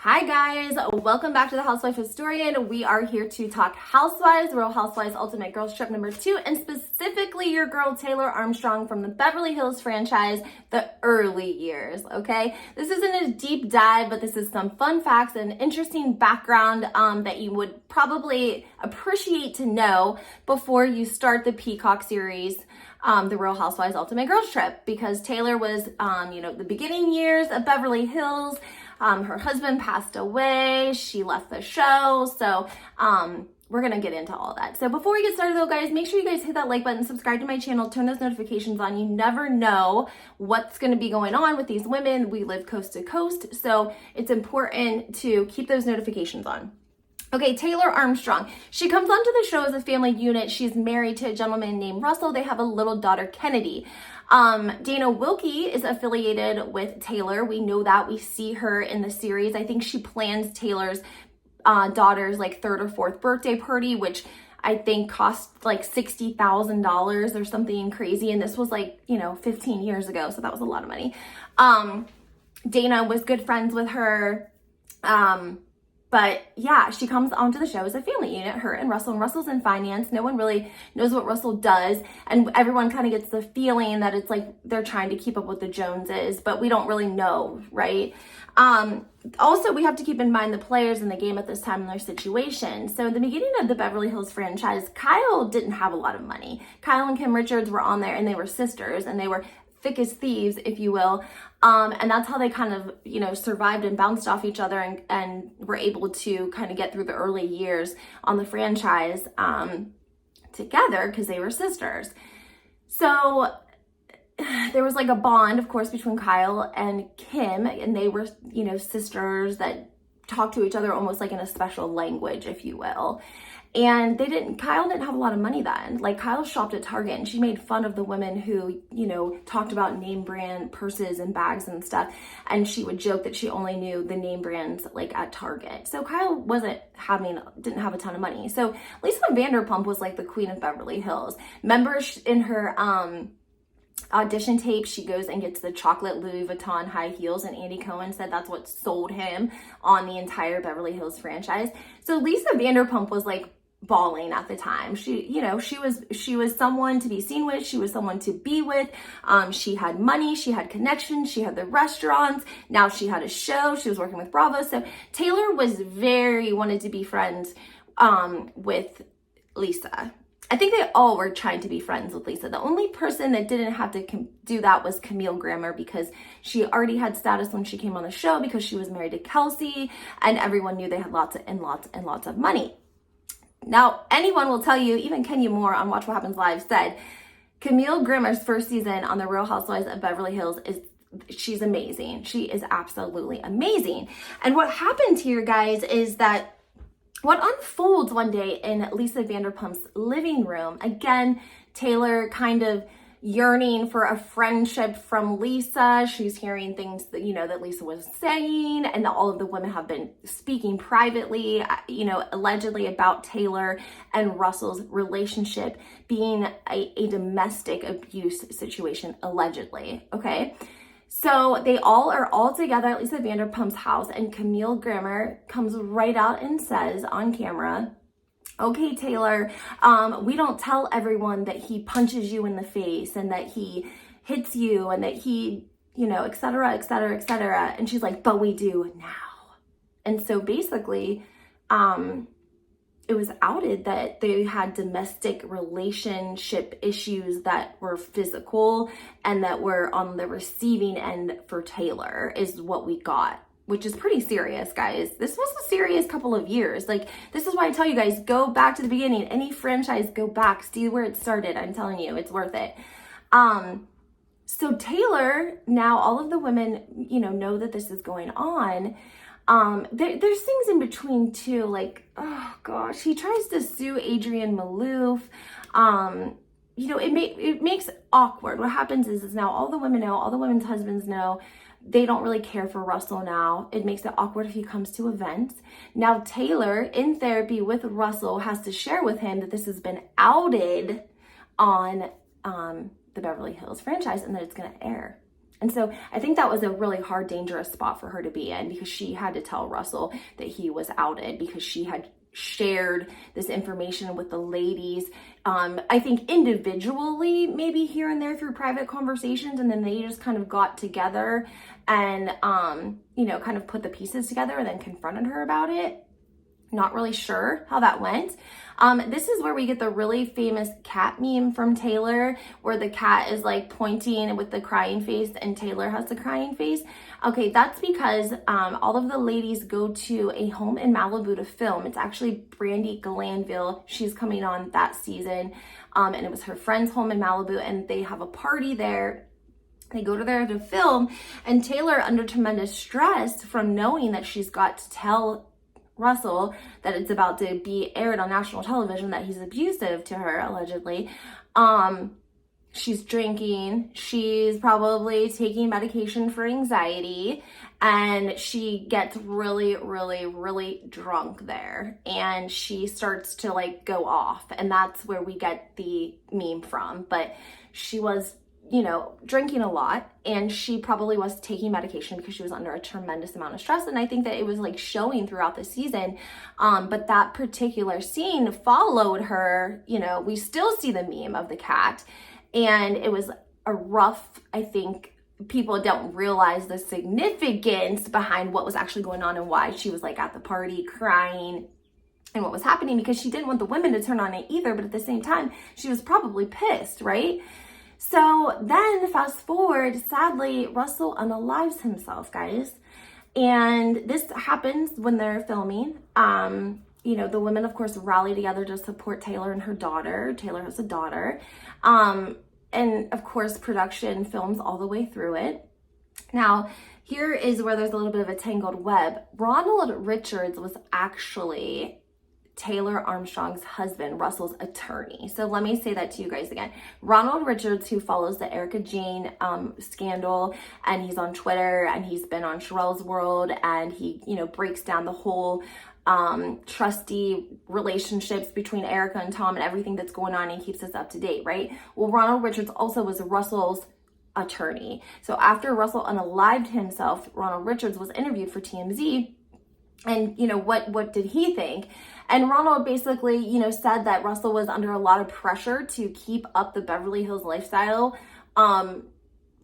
Hi guys, welcome back to the Housewife Historian. We are here to talk Housewives, Real Housewives Ultimate Girls Trip number 2, and specifically your girl Taylor Armstrong from the Beverly Hills franchise, the early years, okay? This isn't a deep dive, but this is some fun facts and interesting background that you would probably appreciate to know before you start the Peacock series, the Real Housewives Ultimate Girls Trip, because Taylor was, the beginning years of Beverly Hills. Her husband passed away. She left the show. So, we're going to get into all that. So before we get started though, guys, make sure you guys hit that like button, subscribe to my channel, turn those notifications on. You never know what's going to be going on with these women. We live coast to coast. So it's important to keep those notifications on. Okay, Taylor Armstrong. She comes onto the show as a family unit. She's married to a gentleman named Russell. They have a little daughter, Kennedy. Dana Wilkie is affiliated with Taylor. We know that. We see her in the series. I think she plans Taylor's daughter's like 3rd or 4th birthday party, which I think cost like $60,000 or something crazy. And this was like, 15 years ago. So that was a lot of money. Dana was good friends with her. But yeah, she comes onto the show as a family unit, her and Russell. And Russell's in finance. No one really knows what Russell does. And everyone kind of gets the feeling that it's like they're trying to keep up with the Joneses, but we don't really know, right? Also, we have to keep in mind the players in the game at this time and their situation. So in the beginning of the Beverly Hills franchise, Kyle didn't have a lot of money. Kyle and Kim Richards were on there and they were sisters and they were thick as thieves, if you will. And that's how they kind of, survived and bounced off each other and were able to kind of get through the early years on the franchise together because they were sisters. So there was like a bond, of course, between Kyle and Kim, and they were, sisters that talked to each other almost like in a special language, if you will. And Kyle didn't have a lot of money then. Like, Kyle shopped at Target and she made fun of the women who, talked about name brand purses and bags and stuff. And she would joke that she only knew the name brands like at Target. So Kyle didn't have a ton of money. So Lisa Vanderpump was like the queen of Beverly Hills. Remember in her, audition tape, she goes and gets the chocolate Louis Vuitton high heels, and Andy Cohen said that's what sold him on the entire Beverly Hills franchise. So Lisa Vanderpump was like balling at the time. She was someone to be seen with. She was someone to be with. She had money, she had connections, she had the restaurants. Now she had a show. She was working with Bravo. So Taylor wanted to be friends with Lisa. I think they all were trying to be friends with Lisa. The only person that didn't have to do that was Camille Grammer, because she already had status when she came on the show because she was married to Kelsey and everyone knew they had lots of money. Now, anyone will tell you, even Kenya Moore on Watch What Happens Live said, Camille Grammer's first season on The Real Housewives of Beverly Hills she's amazing. She is absolutely amazing. And what happened here, guys, is that what unfolds one day in Lisa Vanderpump's living room, again, Taylor kind of yearning for a friendship from Lisa. She's hearing things that, that Lisa was saying, and all of the women have been speaking privately, allegedly about Taylor and Russell's relationship being a domestic abuse situation, allegedly, okay? So they are all together at Lisa Vanderpump's house, and Camille Grammer comes right out and says on camera, okay, Taylor, we don't tell everyone that he punches you in the face and that he hits you and that he, et cetera, et cetera, et cetera. And she's like, but we do now. And so basically, it was outed that they had domestic relationship issues that were physical and that were on the receiving end for Taylor, is what we got, which is pretty serious, guys. This was a serious couple of years. Like, this is why I tell you guys, go back to the beginning. Any franchise, go back, see where it started. I'm telling you, it's worth it. So Taylor, now all of the women, know that this is going on. There's things in between too, like, oh gosh, he tries to sue Adrienne Maloof. It makes awkward. What happens is now all the women know, all the women's husbands know, they don't really care for Russell now. It makes it awkward if he comes to events. Now Taylor, in therapy with Russell, has to share with him that this has been outed on the Beverly Hills franchise and that it's going to air. And so I think that was a really hard, dangerous spot for her to be in, because she had to tell Russel that he was outed because she had shared this information with the ladies. I think individually, maybe here and there through private conversations, and then they just kind of got together and, kind of put the pieces together and then confronted her about it. Not really sure how that went. This is where we get the really famous cat meme from Taylor, where the cat is like pointing with the crying face and Taylor has the crying face. Okay, that's because all of the ladies go to a home in Malibu to film. It's actually Brandi Glanville. She's coming on that season. And it was her friend's home in Malibu, and they have a party there. They go to there to film, and Taylor, under tremendous stress from knowing that she's got to tell Russel that it's about to be aired on national television, that he's abusive to her, allegedly. She's drinking, she's probably taking medication for anxiety, and she gets really, really, really drunk there, and she starts to like go off, and that's where we get the meme from. But she was drinking a lot, and she probably was taking medication because she was under a tremendous amount of stress. And I think that it was like showing throughout the season. But that particular scene followed her, we still see the meme of the cat, and it was a rough, I think people don't realize the significance behind what was actually going on and why she was like at the party crying and what was happening, because she didn't want the women to turn on it either. But at the same time, she was probably pissed, right? So then fast forward, sadly, Russel unalives himself, guys. And this happens when they're filming. The women, of course, rally together to support Taylor and her daughter. Taylor has a daughter. And of course, production films all the way through it. Now, here is where there's a little bit of a tangled web. Ronald Richards was actually Taylor Armstrong's husband, Russel's attorney. So let me say that to you guys again. Ronald Richards, who follows the Erica Jane scandal, and he's on Twitter, and he's been on Sherelle's World, and he, breaks down the whole trustee relationships between Erica and Tom and everything that's going on, and keeps us up to date, right? Well, Ronald Richards also was Russel's attorney. So after Russel unalived himself, Ronald Richards was interviewed for TMZ. And, what did he think? And Ronald basically, said that Russel was under a lot of pressure to keep up the Beverly Hills lifestyle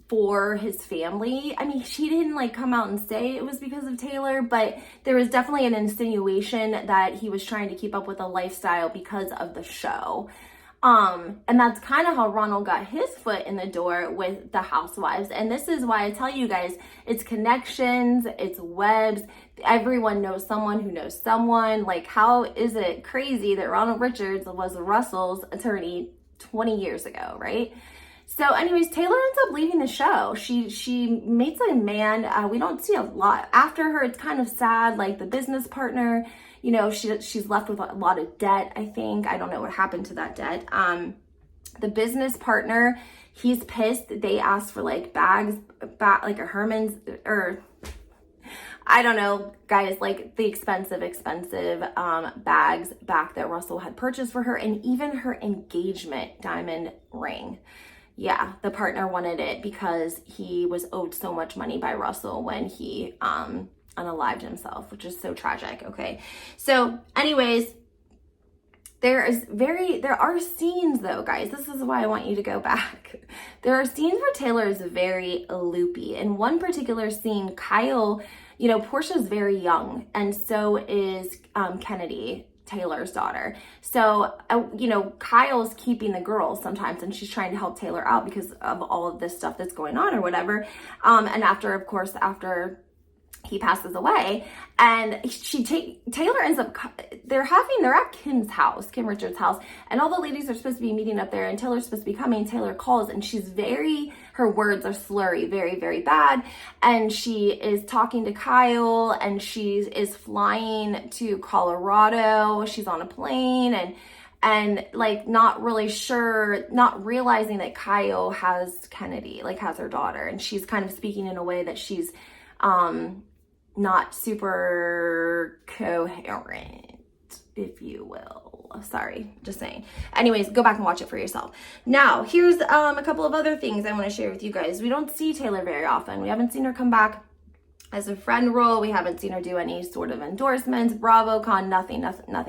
for his family. I mean, she didn't come out and say it was because of Taylor, but there was definitely an insinuation that he was trying to keep up with the lifestyle because of the show. And that's kind of how Ronald got his foot in the door with the housewives. And this is why I tell you guys, it's connections, it's webs. Everyone knows someone who knows someone. Like, how is it crazy that Ronald Richards was Russel's attorney 20 years ago, right? So anyways, Taylor ends up leaving the show. She meets a man. We don't see a lot after her. It's kind of sad. Like, the business partner, she's left with a lot of debt, I think. I don't know what happened to that debt. The business partner, he's pissed. They asked for bags, like a Herman's, or I don't know, guys, like the expensive bags back that Russel had purchased for her, and even her engagement diamond ring. Yeah, the partner wanted it because he was owed so much money by Russel when he unalived himself, which is so tragic. Okay, so anyways, there are scenes though, guys. This is why I want you to go back. There are scenes where Taylor is very loopy. In one particular scene, Kyle, Portia's very young, and so is Kennedy, Taylor's daughter. So, Kyle's keeping the girls sometimes, and she's trying to help Taylor out because of all of this stuff that's going on or whatever. And after he passes away, and Taylor ends up, they're at Kim Richards' house, and all the ladies are supposed to be meeting up there, and Taylor's supposed to be coming. Taylor calls, and her words are slurry, very, very bad, and she is talking to Kyle, and she is flying to Colorado. She's on a plane, and not really sure, not realizing that Kyle has Kennedy, has her daughter, and she's kind of speaking in a way that she's not super coherent, if you will. Sorry, just saying. Anyways, go back and watch it for yourself. Now, here's a couple of other things I want to share with you guys. We don't see Taylor very often. We haven't seen her come back as a friend role. We haven't seen her do any sort of endorsements, BravoCon, nothing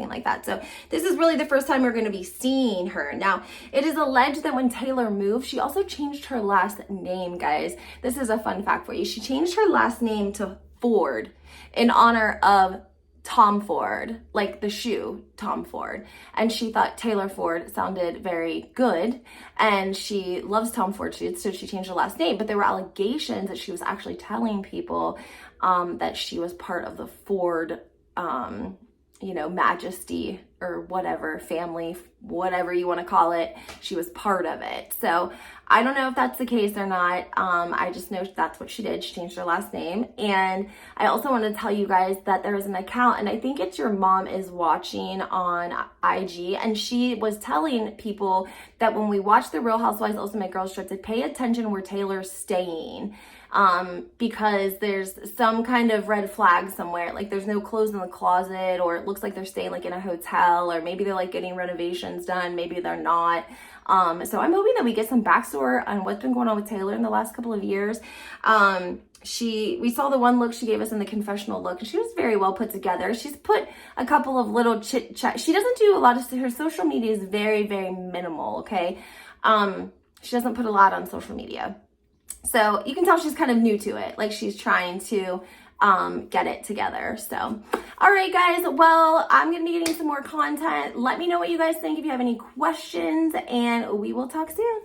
like that. So this is really the first time we're going to be seeing her. Now, it is alleged that when Taylor moved, she also changed her last name, guys. This is a fun fact for you. She changed her last name to Ford in honor of Tom Ford, like the shoe Tom Ford. And she thought Taylor Ford sounded very good, and she loves Tom Ford shoes, so she changed her last name. But there were allegations that she was actually telling people that she was part of the Ford, majesty or whatever, family, whatever you want to call it. She was part of it. So I don't know if that's the case or not. I just know that's what she did. She changed her last name. And I also want to tell you guys that there is an account, and I think it's Your Mom Is Watching on IG, and she was telling people that when we watch the Real Housewives Ultimate Girls Trip, to pay attention where Taylor's staying. Because there's some kind of red flag somewhere, like there's no clothes in the closet, or it looks like they're staying like in a hotel, or maybe they're like getting renovations done, maybe they're not. So I'm hoping that we get some backstory on what's been going on with Taylor in the last couple of years. We saw the one look she gave us in the confessional look, and she was very well put together. She's put a couple of little chit chat. She doesn't do a lot of, her social media is very, very minimal. Okay. She doesn't put a lot on social media. So you can tell she's kind of new to it. Like she's trying to get it together. So, all right, guys. Well, I'm going to be getting some more content. Let me know what you guys think if you have any questions, and we will talk soon.